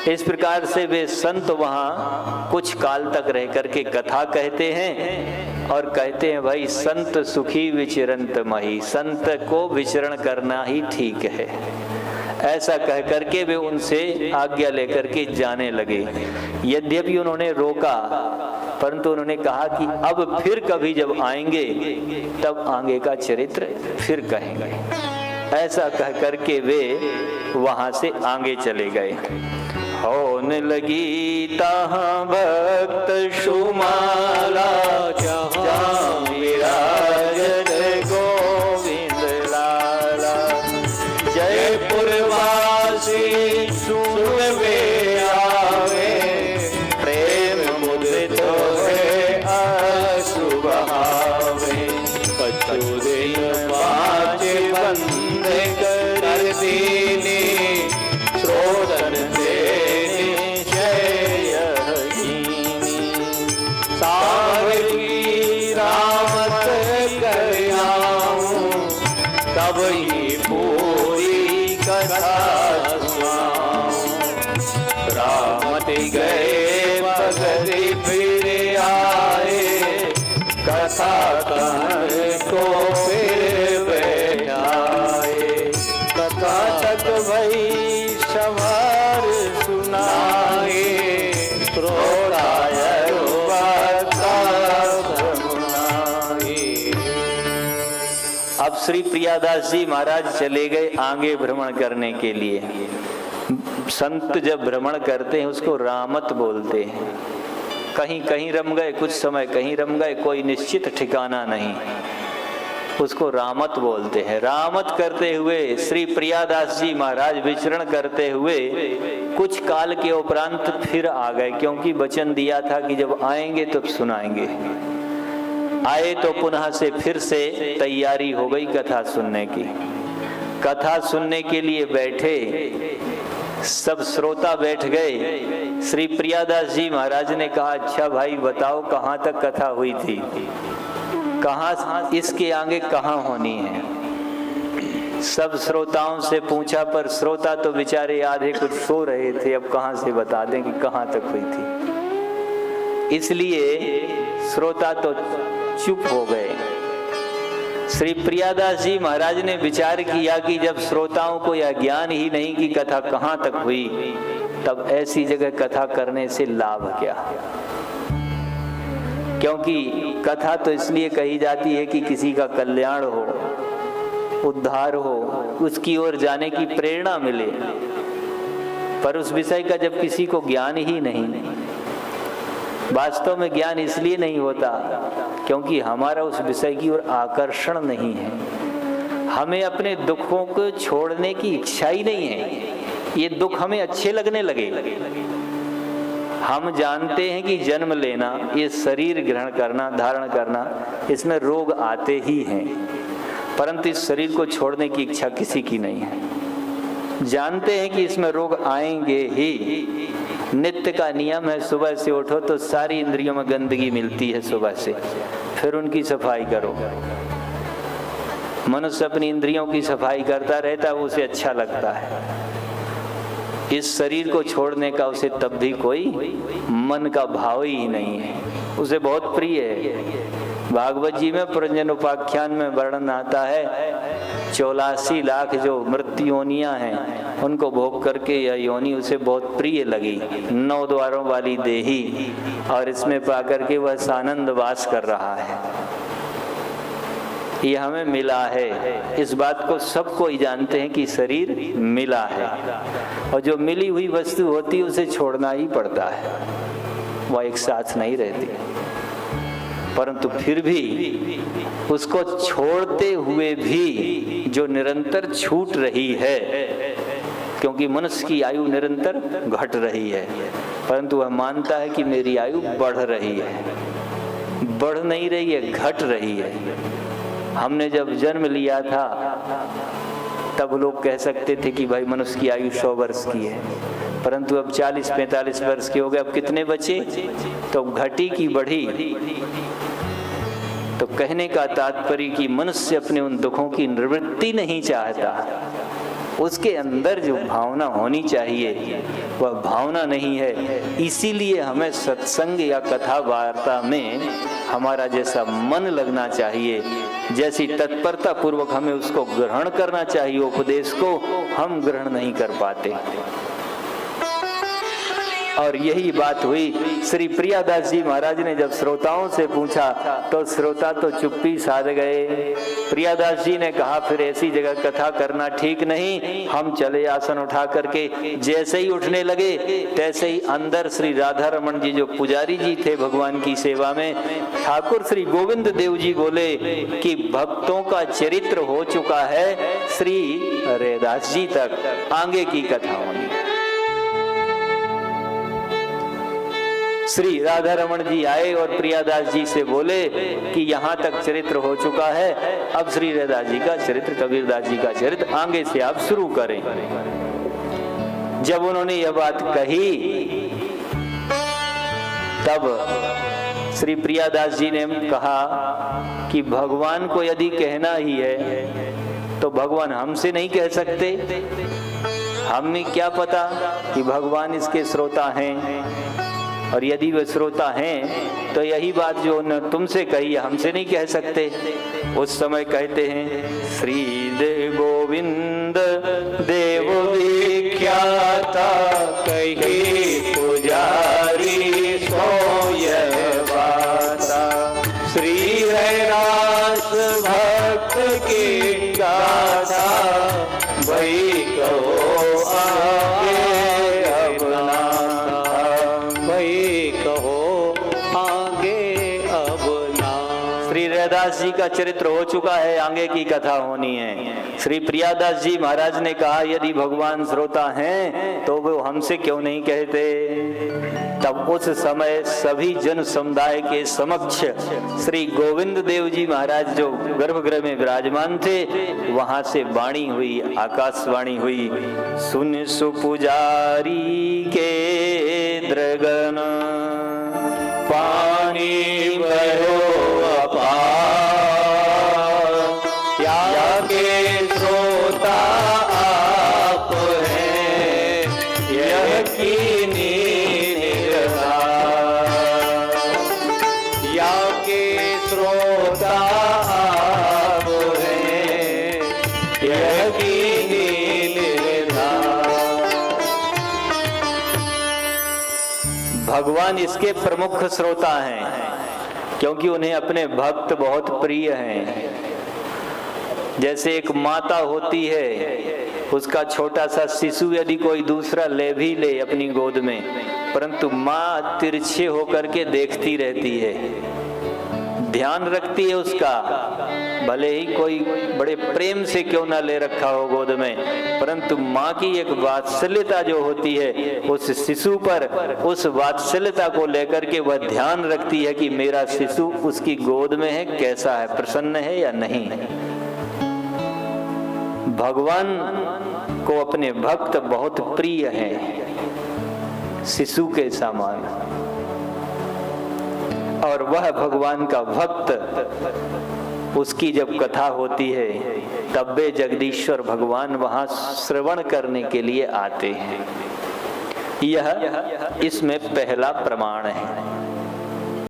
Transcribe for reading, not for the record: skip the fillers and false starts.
इस प्रकार से वे संत वहाँ कुछ काल तक रह करके कथा कहते हैं और कहते हैं भाई संत सुखी विचरंत मही, संत को विचरण करना ही ठीक है। ऐसा कह करके वे उनसे आज्ञा लेकर के जाने लगे। यद्यपि उन्होंने रोका, परंतु उन्होंने कहा कि अब फिर कभी जब आएंगे तब आगे का चरित्र फिर कहेंगे। ऐसा कह करके वे वहां से आगे चले गए। होने लगी तहाँ भक्त सुमाला, जहाँ विराजत गोविंद लाला। जयपुर वासी सुन वे आवे, प्रेम मुदित है आंसू बहावे। कछु दिन पाँच बंद कर दीनी, श्रोतन देने जय कीनी। सावरी रामत कर आऊं, तब ही पूरी कथा सुनाऊं। रामत गए भगति फिर आए, कथा कहन को फिर बैठाए। कथा तक वही सवार सुनाए, क्रोधाय अब श्री प्रियादास जी महाराज चले गए आगे भ्रमण करने के लिए। संत जब भ्रमण करते हैं उसको रामत बोलते हैं। कहीं कहीं रम गए, कुछ समय कहीं रम गए, कोई निश्चित ठिकाना नहीं, उसको रामत बोलते हैं। रामत करते हुए श्री प्रियादास जी महाराज विचरण करते हुए कुछ काल के उपरांत फिर आ गए, क्योंकि वचन दिया था कि जब आएंगे तब सुनाएंगे। आए तो पुनः से फिर से तैयारी हो गई कथा सुनने की। कथा सुनने के लिए बैठे, सब श्रोता बैठ गए। श्री प्रियादास जी महाराज ने कहा, अच्छा भाई बताओ कहाँ तक कथा हुई थी, कहाँ इसके आगे कहाँ होनी है। सब श्रोताओं से पूछा, पर श्रोता तो बेचारे आधे कुछ सो रहे थे, अब कहाँ से बता दें कि कहाँ तक हुई थी। इसलिए श्रोता तो चुप हो गए। श्री प्रियादास जी महाराज ने विचार किया कि जब श्रोताओं को यह ज्ञान ही नहीं कि कथा कहाँ तक हुई, तब ऐसी जगह कथा करने से लाभ क्या। क्योंकि कथा तो इसलिए कही जाती है कि किसी का कल्याण हो, उद्धार हो, उसकी ओर जाने की प्रेरणा मिले। पर उस विषय का जब किसी को ज्ञान ही नहीं, वास्तव में ज्ञान इसलिए नहीं होता क्योंकि हमारा उस विषय की ओर आकर्षण नहीं है। हमें अपने दुखों को छोड़ने की इच्छा ही नहीं है। ये दुख हमें अच्छे लगने लगे। हम जानते हैं कि जन्म लेना, ये शरीर ग्रहण करना, धारण करना, इसमें रोग आते ही हैं, परंतु इस शरीर को छोड़ने की इच्छा किसी की नहीं है। जानते हैं कि इसमें रोग आएंगे ही। नित्य का नियम है, सुबह से उठो तो सारी इंद्रियों में गंदगी मिलती है सुबह से, फिर उनकी सफाई करो। मनुष्य अपनी इंद्रियों की सफाई करता रहता है, उसे अच्छा लगता है। इस शरीर को छोड़ने का उसे तब भी कोई मन का भाव ही नहीं है, उसे बहुत प्रिय है। भागवत जी में पुरंजन उपाख्यान में वर्णन आता है, 84 लाख जो मृत्यु योनियां हैं उनको भोग करके यह योनि उसे बहुत प्रिय लगी, 9 द्वारों वाली देही, और इसमें पाकर के वह सानंद वास कर रहा है। ये हमें मिला है, इस बात को सबको ही जानते हैं कि शरीर मिला है, और जो मिली हुई वस्तु होती है उसे छोड़ना ही पड़ता है, वह एक साथ नहीं रहती। परंतु फिर भी उसको छोड़ते हुए भी जो निरंतर छूट रही है, क्योंकि मनुष्य की आयु निरंतर घट रही है, परंतु वह मानता है कि मेरी आयु बढ़ रही है। बढ़ नहीं रही है, घट रही है। हमने जब जन्म लिया था तब लोग कह सकते थे कि भाई मनुष्य की आयु 100 वर्ष की है, परंतु अब 40-45 वर्ष के हो गए, अब कितने बचे? तो घटी की बढ़ी। तो कहने का तात्पर्य कि मनुष्य अपने उन दुखों की निवृत्ति नहीं चाहता, उसके अंदर जो भावना होनी चाहिए वह भावना नहीं है। इसीलिए हमें सत्संग या कथा वार्ता में हमारा जैसा मन लगना चाहिए, जैसी तत्परता पूर्वक हमें उसको ग्रहण करना चाहिए, उपदेश को हम ग्रहण नहीं कर पाते। और यही बात हुई। श्री प्रियादास जी महाराज ने जब श्रोताओं से पूछा तो श्रोता तो चुप्पी साध गए। प्रियादास जी ने कहा फिर ऐसी जगह कथा करना ठीक नहीं। हम चले आसन उठा करके। जैसे ही उठने लगे तैसे ही अंदर श्री राधा रमन जी जो पुजारी जी थे भगवान की सेवा में, ठाकुर श्री गोविंद देव जी बोले कि भक्तों का चरित्र हो चुका है, श्री रैदास जी तक आगे की कथा होनी। श्री राधा रमन जी आए और प्रियादास जी से बोले कि यहाँ तक चरित्र हो चुका है, अब श्री रैदास जी का चरित्र, कबीरदास जी का चरित्र आगे से आप शुरू करें। जब उन्होंने यह बात कही तब श्री प्रियादास जी ने कहा कि भगवान को यदि कहना ही है तो भगवान हमसे नहीं कह सकते। हमें क्या पता कि भगवान इसके श्रोता हैं, और यदि वे श्रोता हैं तो यही बात जो उन्होंने तुमसे कही हमसे नहीं कह सकते। उस समय कहते हैं श्री देव गोविंद देव विख्याता कही पुजारी सोय बाता, श्री रैदास भक्त की गाथा भई कहो आगे अपना, श्री रैदास जी का चरित्र हो चुका है, आगे की कथा होनी है। श्री प्रियादास जी महाराज ने कहा यदि भगवान श्रोता हैं तो वो हमसे क्यों नहीं कहते। तब उस समय सभी जन समुदाय के समक्ष श्री गोविंद देव जी महाराज जो गर्भगृह में विराजमान थे वहां से वाणी हुई, आकाशवाणी हुई। सुन सुपुजारी के द्रगन पानी बहो आप हैं यह कीनी या के श्रोता आप हैं यह कीनी भगवान इसके प्रमुख श्रोता हैं क्योंकि उन्हें अपने भक्त बहुत प्रिय हैं। जैसे एक माता होती है, उसका छोटा सा शिशु यदि कोई दूसरा ले भी ले अपनी गोद में, परंतु माँ तिरछे होकर के देखती रहती है, ध्यान रखती है उसका, भले ही कोई बड़े प्रेम से क्यों ना ले रखा हो गोद में, परंतु माँ की एक वात्सल्यता जो होती है उस शिशु पर, उस वात्सल्यता को लेकर के वह ध्यान रखती है कि मेरा शिशु उसकी गोद में है, कैसा है, प्रसन्न है या नहीं। भगवान को अपने भक्त बहुत प्रिय हैं, शिशु के समान, और वह भगवान का भक्त, उसकी जब कथा होती है तब वे जगदीश्वर भगवान वहां श्रवण करने के लिए आते हैं। यह इसमें पहला प्रमाण है।